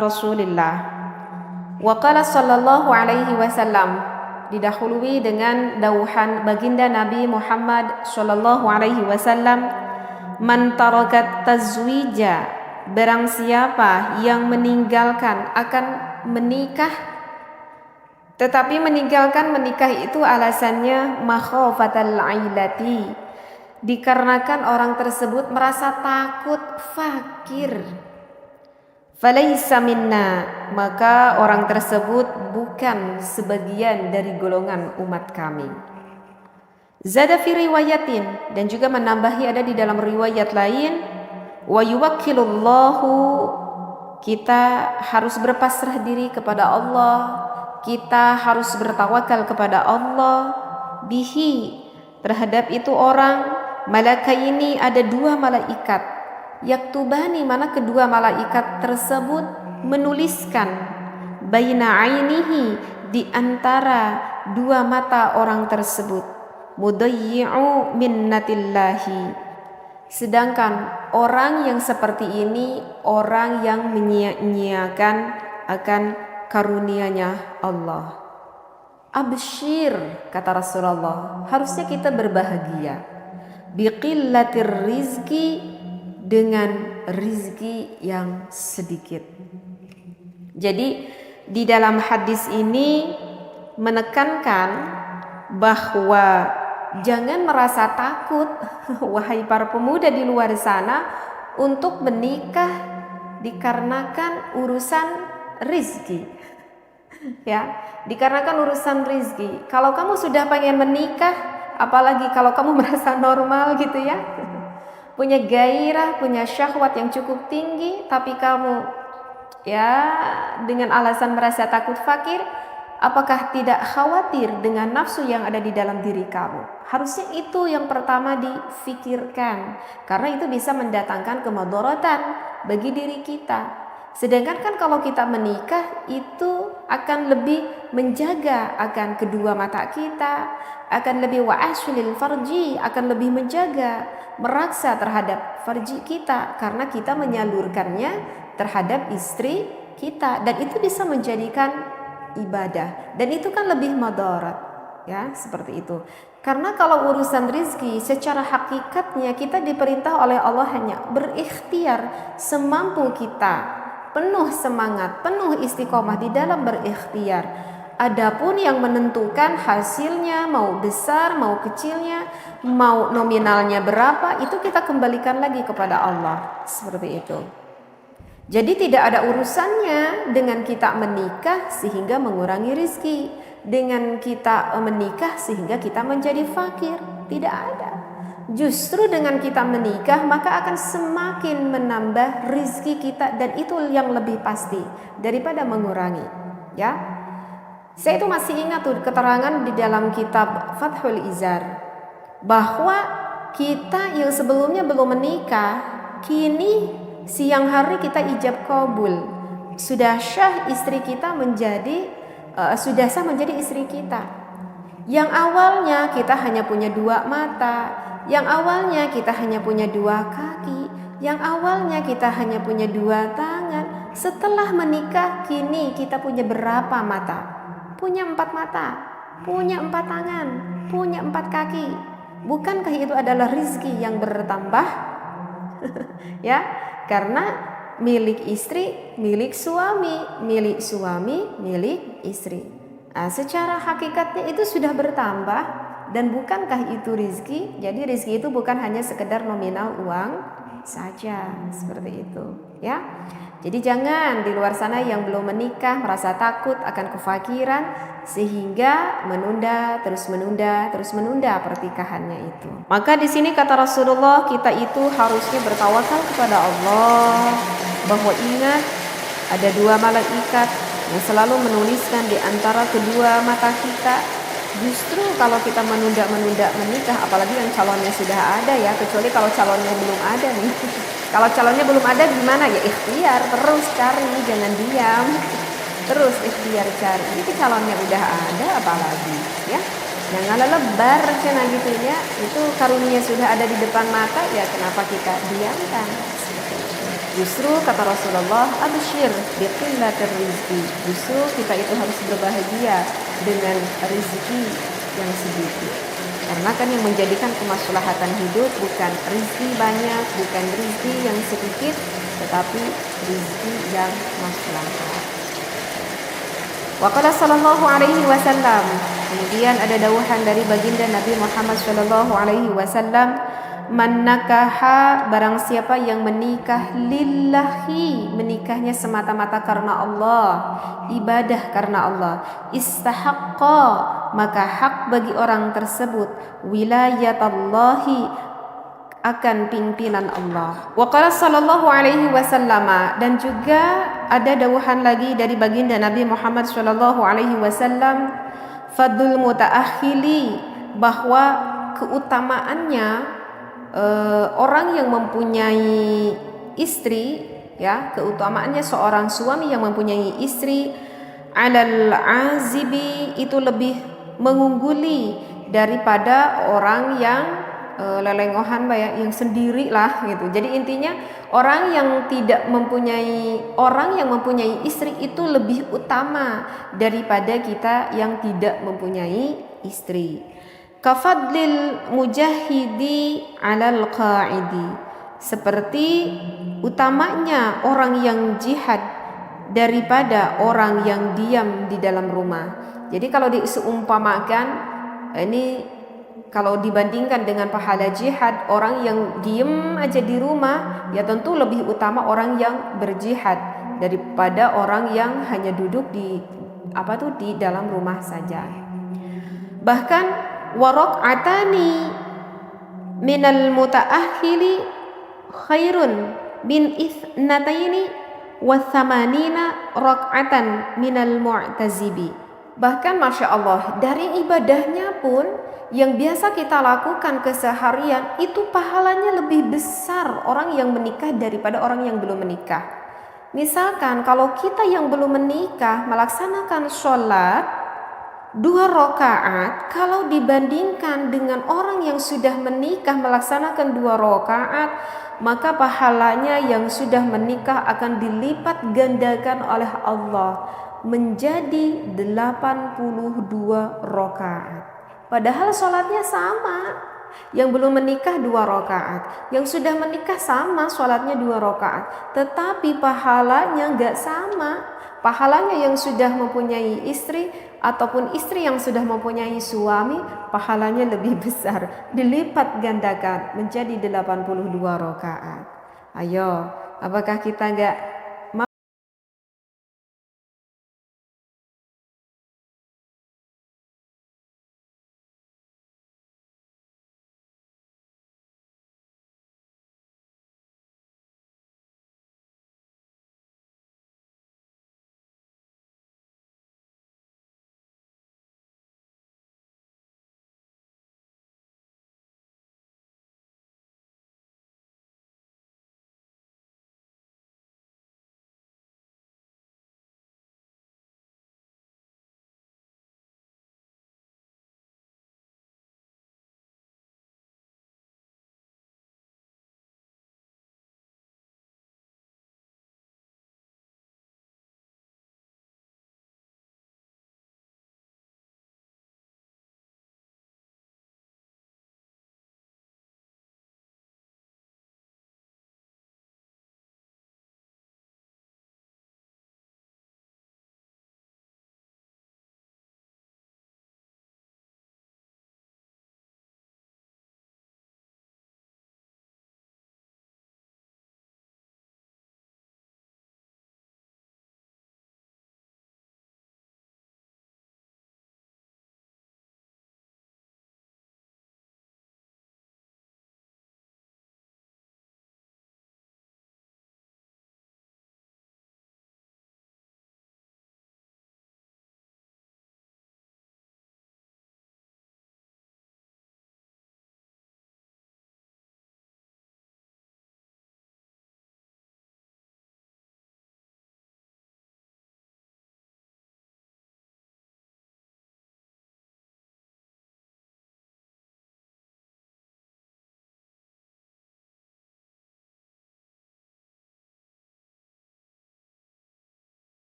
Rasulullah. Wa qala sallallahu alaihi wasallam, didahului dengan dauhan baginda Nabi Muhammad sallallahu alaihi wasallam, man tarakat tazwija, barang siapa yang meninggalkan akan menikah, tetapi meninggalkan menikah itu alasannya makhafatal ailati, dikarenakan orang tersebut merasa takut fakir. Falaisa minna, maka orang tersebut bukan sebagian dari golongan umat kami. Zada fi riwayatin, dan juga menambahi ada di dalam riwayat lain, wa yuwakkilullahu, kita harus berpasrah diri kepada Allah, kita harus bertawakal kepada Allah, bihi, terhadap itu orang, malakaini, ada dua malaikat, yaktubani, mana kedua malaikat tersebut menuliskan, baina ainihi, di antara dua mata orang tersebut, mudayyi'u minnatillahi, sedangkan orang yang seperti ini orang yang menyia-nyiakan akan karunia-Nya Allah. Absyir, kata Rasulullah, harusnya kita berbahagia, biqillatir rizki, dengan rizki yang sedikit. Jadi di dalam hadis ini menekankan bahwa jangan merasa takut wahai para pemuda di luar sana untuk menikah dikarenakan urusan rizki. Ya, dikarenakan urusan rizki. Kalau kamu sudah pengen menikah, apalagi kalau kamu merasa normal gitu ya, punya gairah, punya syahwat yang cukup tinggi, tapi kamu ya dengan alasan merasa takut fakir, apakah tidak khawatir dengan nafsu yang ada di dalam diri kamu? Harusnya itu yang pertama difikirkan, karena itu bisa mendatangkan kemudaratan bagi diri kita. Sedangkan kan kalau kita menikah itu akan lebih menjaga akan kedua mata kita, akan lebih wa'asyulil farji, akan lebih menjaga, meraksa terhadap farji kita, karena kita menyalurkannya terhadap istri kita, dan itu bisa menjadikan ibadah, dan itu kan lebih madarat, ya, seperti itu. Karena kalau urusan rizki secara hakikatnya kita diperintah oleh Allah hanya berikhtiar semampu kita, penuh semangat, penuh istiqomah di dalam berikhtiar. Adapun yang menentukan hasilnya, mau besar, mau kecilnya, mau nominalnya berapa, itu kita kembalikan lagi kepada Allah. Seperti itu. Jadi tidak ada urusannya dengan kita menikah sehingga mengurangi rizki, dengan kita menikah sehingga kita menjadi fakir. Tidak ada. Justru dengan kita menikah maka akan semakin menambah rizki kita, dan itu yang lebih pasti daripada mengurangi. Ya, saya itu masih ingat tuh keterangan di dalam kitab Fathul Izar, bahwa kita yang sebelumnya belum menikah, kini siang hari kita ijab kabul, sudah syah istri kita menjadi sudah sah menjadi istri kita. Yang awalnya kita hanya punya dua mata, yang awalnya kita hanya punya dua kaki, yang awalnya kita hanya punya dua tangan, setelah menikah kini kita punya berapa mata? Punya 4 mata, punya 4 tangan, punya 4 kaki. Bukankah itu adalah rizki yang bertambah? Ya, karena milik istri, milik suami, milik suami, milik istri. Nah, secara hakikatnya itu sudah bertambah, dan bukankah itu rizki? Jadi rizki itu bukan hanya sekedar nominal uang saja, seperti itu, ya. Jadi jangan di luar sana yang belum menikah merasa takut akan kefakiran sehingga menunda, terus menunda pernikahannya itu. Maka di sini kata Rasulullah, kita itu harusnya bertawakal kepada Allah, bahwa ingat ada dua malaikat yang selalu menuliskan di antara kedua mata kita. Justru kalau kita menunda menikah, apalagi yang calonnya sudah ada ya, kecuali kalau calonnya belum ada nih. Kalau calonnya belum ada gimana ya, ikhtiar terus cari, jangan diam, terus ikhtiar cari. Jadi calonnya udah ada, apalagi ya, jangan lebar cina gitunya, itu karunia sudah ada di depan mata, ya kenapa kita diamkan? Justru kata Rasulullah, absyir biqillatir rizqi. Justru kita itu harus berbahagia dengan rezeki yang sedikit. Karena kan yang menjadikan kemaslahatan hidup bukan rezeki banyak, bukan rezeki yang sedikit, tetapi rezeki yang maslahat. Wa qala sallallahu alaihi wasallam. Kemudian ada dauhan dari baginda Nabi Muhammad sallallahu alaihi wasallam, man nakaha, barang siapa yang menikah lillahi, menikahnya semata-mata karena Allah, ibadah karena Allah, istahaqqa, maka hak bagi orang tersebut wilayatallahi, akan pimpinan Allah. Wa qala sallallahu alaihi wasallam, dan juga ada dawuhan lagi dari baginda Nabi Muhammad sallallahu alaihi wasallam, fadlul mutaakhili, bahwa keutamaannya orang yang mempunyai istri, ya, keutamaannya seorang suami yang mempunyai istri alal azibi, itu lebih mengungguli daripada orang yang lelengohan yang sendiri lah gitu. Jadi intinya orang yang mempunyai istri itu lebih utama daripada kita yang tidak mempunyai istri. Kafadlil mujahidi alal qaidi, seperti utamanya orang yang jihad daripada orang yang diam di dalam rumah. Jadi kalau diseumpamakan ini, kalau dibandingkan dengan pahala jihad, orang yang diem aja di rumah ya tentu lebih utama orang yang berjihad daripada orang yang hanya duduk di dalam rumah saja. Bahkan waraqatani minal mutaahhili khairun min ithnataini wa thamanina raq'atan minal mu'tazibi. Bahkan Masya Allah, dari ibadahnya pun yang biasa kita lakukan keseharian itu pahalanya lebih besar orang yang menikah daripada orang yang belum menikah. Misalkan kalau kita yang belum menikah melaksanakan sholat 2 rakaat, kalau dibandingkan dengan orang yang sudah menikah melaksanakan 2 rakaat, maka pahalanya yang sudah menikah akan dilipat gandakan oleh Allah menjadi 82 rakaat. Padahal sholatnya sama. Yang belum menikah 2 rakaat, yang sudah menikah sama sholatnya 2 rakaat, tetapi pahalanya gak sama. Pahalanya yang sudah mempunyai istri ataupun istri yang sudah mempunyai suami, pahalanya lebih besar, dilipat gandakan menjadi 82 rakaat. Ayo, apakah kita gak